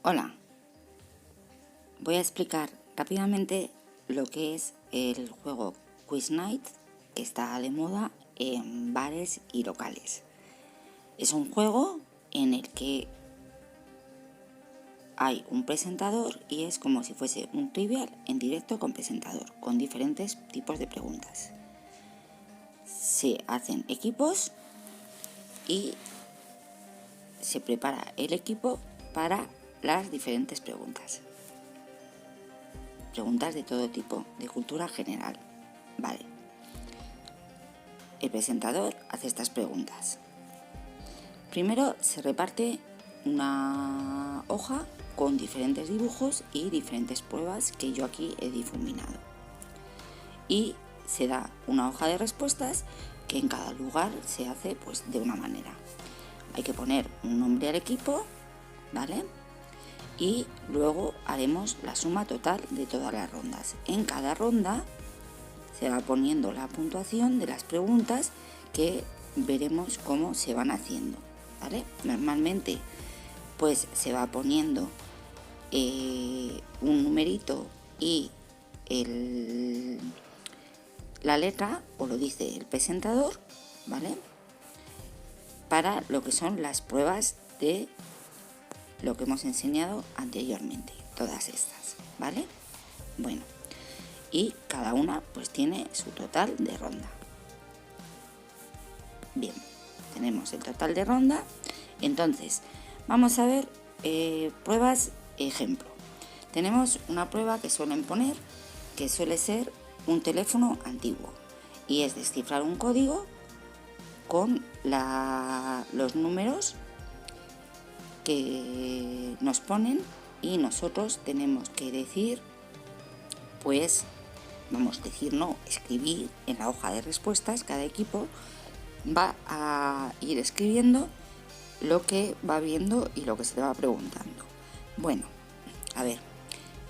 Hola, voy a explicar rápidamente lo que es el juego Quiz Night, que está de moda en bares y locales. Es un juego en el que hay un presentador y es como si fuese un trivial en directo con presentador, con diferentes tipos de preguntas. Se hacen equipos y se prepara el equipo para las diferentes preguntas. Preguntas de todo tipo, de cultura general. Vale. El presentador hace estas preguntas. Primero se reparte una hoja con diferentes dibujos y diferentes pruebas que yo aquí he difuminado. Y se da una hoja de respuestas que en cada lugar se hace pues de una manera. Hay que poner un nombre al equipo, ¿vale? Y luego haremos la suma total de todas las rondas. En cada ronda se va poniendo la puntuación de las preguntas que veremos cómo se van haciendo, ¿vale? Normalmente pues se va poniendo un numerito y la letra, o lo dice el presentador, ¿vale? Para lo que son las pruebas de lo que hemos enseñado anteriormente, todas estas, ¿vale? Bueno, y cada una pues tiene su total de ronda. Bien, tenemos el total de ronda. Entonces, vamos a ver pruebas ejemplo. Tenemos una prueba que suelen poner, que suele ser un teléfono antiguo, y es descifrar un código con los números que nos ponen y nosotros tenemos que decir, pues, escribir en la hoja de respuestas. Cada equipo va a ir escribiendo lo que va viendo y lo que se le va preguntando. Bueno, a ver,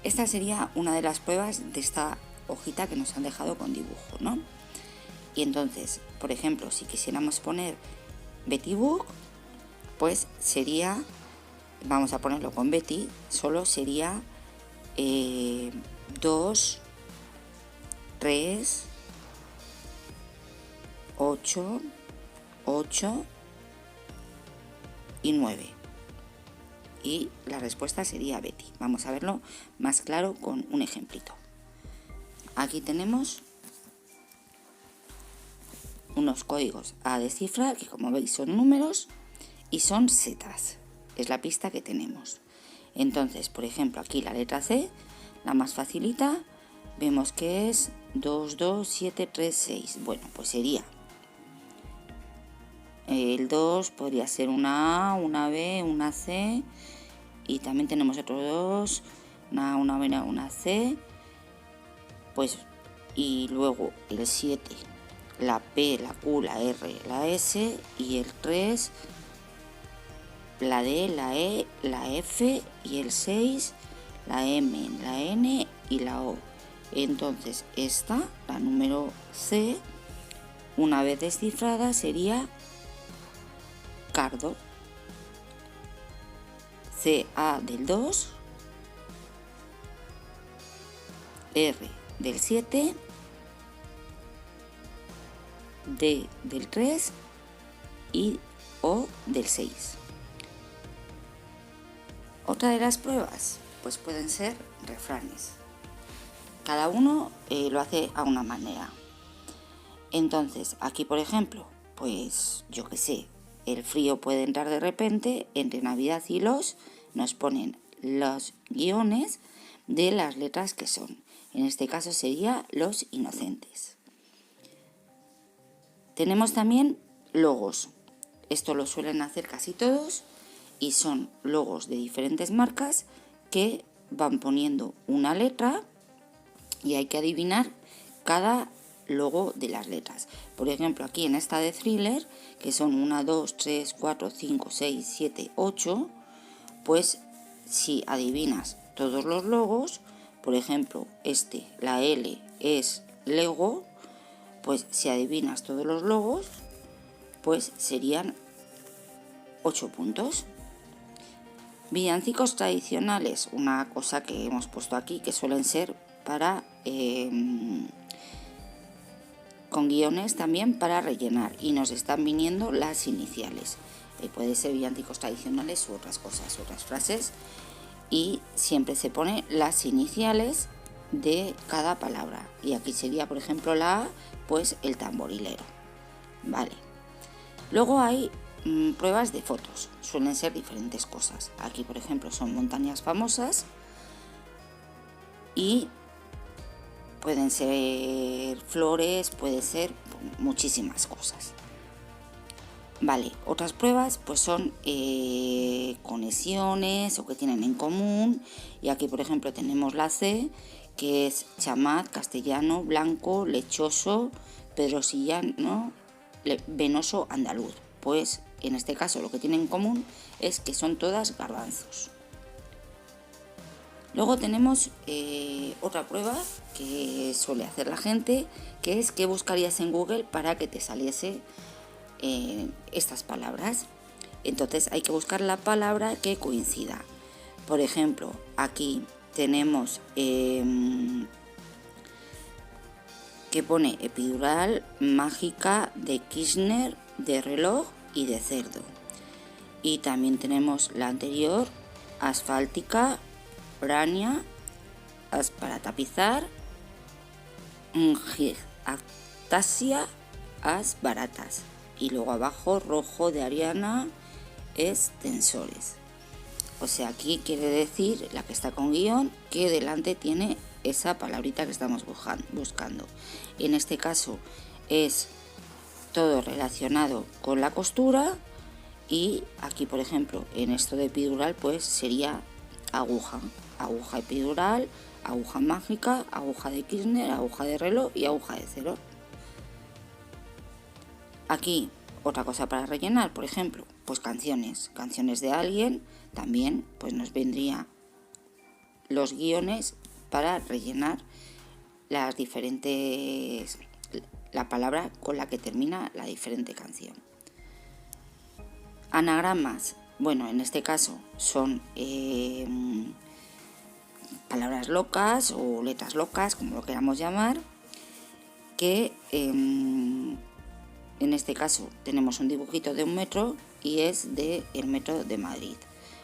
esta sería una de las pruebas de esta hojita que nos han dejado con dibujo, ¿no? Y entonces, por ejemplo, si quisiéramos poner Betty Book, pues sería, vamos a ponerlo con Betty, solo sería 2, 3, 8, 8 y 9. Y la respuesta sería Betty. Vamos a verlo más claro con un ejemplito. Aquí tenemos unos códigos a descifrar que, como veis, son números y son setas. Es la pista que tenemos. Entonces, por ejemplo, aquí la letra C, la más facilita, vemos que es 2, 2, 7, 3, 6. Bueno, pues sería el 2, podría ser una A, una B, una C, y también tenemos otros 2, una A, una B, una C, pues, y luego el 7, la P, la Q, la R, la S, y el 3, la D, la E, la F, y el 6, la M, la N y la O. Entonces esta, la número C, una vez descifrada, sería cardo. C, A del 2, R del 7, D del 3 y O del 6. Otra de las pruebas, pues pueden ser refranes. Cada uno lo hace a una manera. Entonces, aquí por ejemplo, pues yo qué sé, el frío puede entrar de repente, entre Navidad y nos ponen los guiones de las letras que son. En este caso sería los inocentes. Tenemos también logos. Esto lo suelen hacer casi todos y son logos de diferentes marcas que van poniendo una letra y hay que adivinar cada logo de las letras. Por ejemplo, aquí en esta de Thriller, que son 1, 2, 3, 4, 5, 6, 7, 8, pues si adivinas todos los logos, por ejemplo, la L es Lego, pues si adivinas todos los logos, pues serían 8 puntos. Villancicos tradicionales, una cosa que hemos puesto aquí, que suelen ser para con guiones también para rellenar, y nos están viniendo las iniciales. Puede ser villancicos tradicionales u otras cosas, otras frases, y siempre se pone las iniciales de cada palabra. Y aquí sería, por ejemplo, la A, pues el tamborilero. Vale. Luego hay pruebas de fotos, suelen ser diferentes cosas. Aquí, por ejemplo, son montañas famosas y pueden ser flores, puede ser muchísimas cosas. Vale, otras pruebas pues son conexiones o que tienen en común. Y aquí, por ejemplo, tenemos la C, que es chamat, castellano, blanco, lechoso, pedrosillano, venoso, andaluz. Pues en este caso lo que tienen en común es que son todas garbanzos. Luego tenemos otra prueba que suele hacer la gente, que es qué buscarías en Google para que te saliese estas palabras. Entonces hay que buscar la palabra que coincida. Por ejemplo, aquí tenemos que pone epidural, mágica, de Kirchner, de reloj y de cerdo. Y también tenemos la anterior, asfáltica, brania, para tapizar, actasia, as baratas. Y luego abajo, rojo de Ariana, es tensores. O sea, aquí quiere decir, la que está con guión, que delante tiene esa palabrita que estamos buscando. En este caso es todo relacionado con la costura. Y aquí, por ejemplo, en esto de epidural, pues sería aguja. Aguja epidural, aguja mágica, aguja de Kirchner, aguja de reloj y aguja de cero. Aquí otra cosa para rellenar, por ejemplo, pues canciones de alguien, también pues nos vendría los guiones para rellenar las diferentes, la palabra con la que termina la diferente canción. Anagramas, bueno, en este caso son palabras locas o letras locas, como lo queramos llamar, que en este caso tenemos un dibujito de 1 metro y es del metro de Madrid.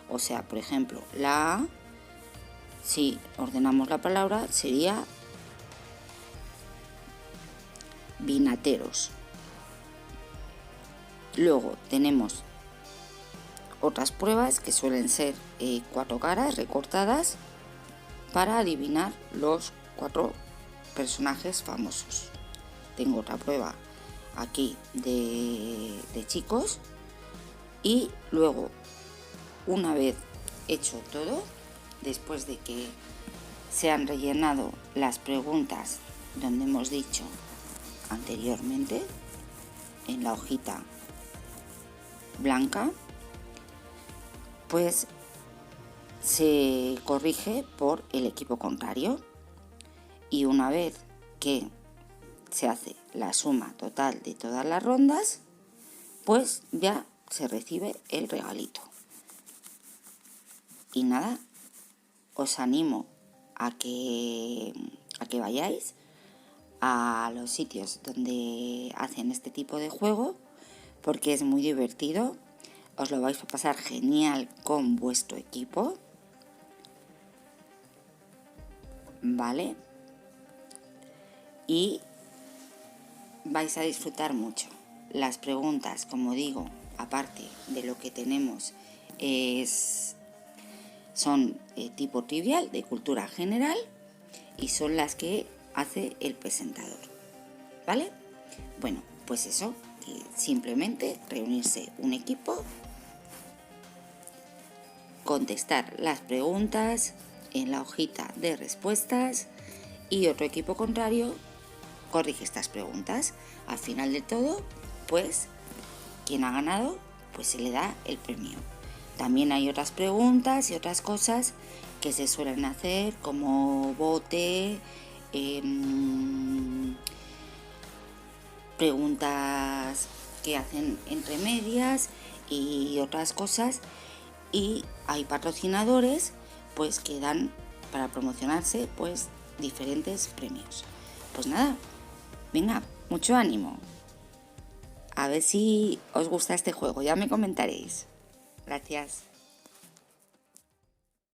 O sea, por ejemplo, la A, si ordenamos la palabra, sería vinateros. Luego tenemos otras pruebas que suelen ser 4 caras recortadas para adivinar los 4 personajes famosos. Tengo otra prueba aquí de chicos. Y luego, una vez hecho todo, después de que se han rellenado las preguntas donde hemos dicho anteriormente, en la hojita blanca, pues se corrige por el equipo contrario. Y una vez que se hace la suma total de todas las rondas, pues ya se recibe el regalito. Y nada, os animo a que vayáis a los sitios donde hacen este tipo de juego, porque es muy divertido. Os lo vais a pasar genial con vuestro equipo, ¿vale? Y vais a disfrutar mucho. Las preguntas, como digo, aparte de lo que tenemos, son tipo trivial, de cultura general, y son las que hace el presentador, ¿vale? Bueno, pues eso, simplemente reunirse un equipo, contestar las preguntas en la hojita de respuestas y otro equipo contrario corrige estas preguntas. Al final de todo, pues quien ha ganado, pues se le da el premio. También hay otras preguntas y otras cosas que se suelen hacer, como bote, preguntas que hacen entre medias y otras cosas y hay patrocinadores pues que dan para promocionarse pues diferentes premios. Pues nada, venga, mucho ánimo. A ver si os gusta este juego, ya me comentaréis. Gracias.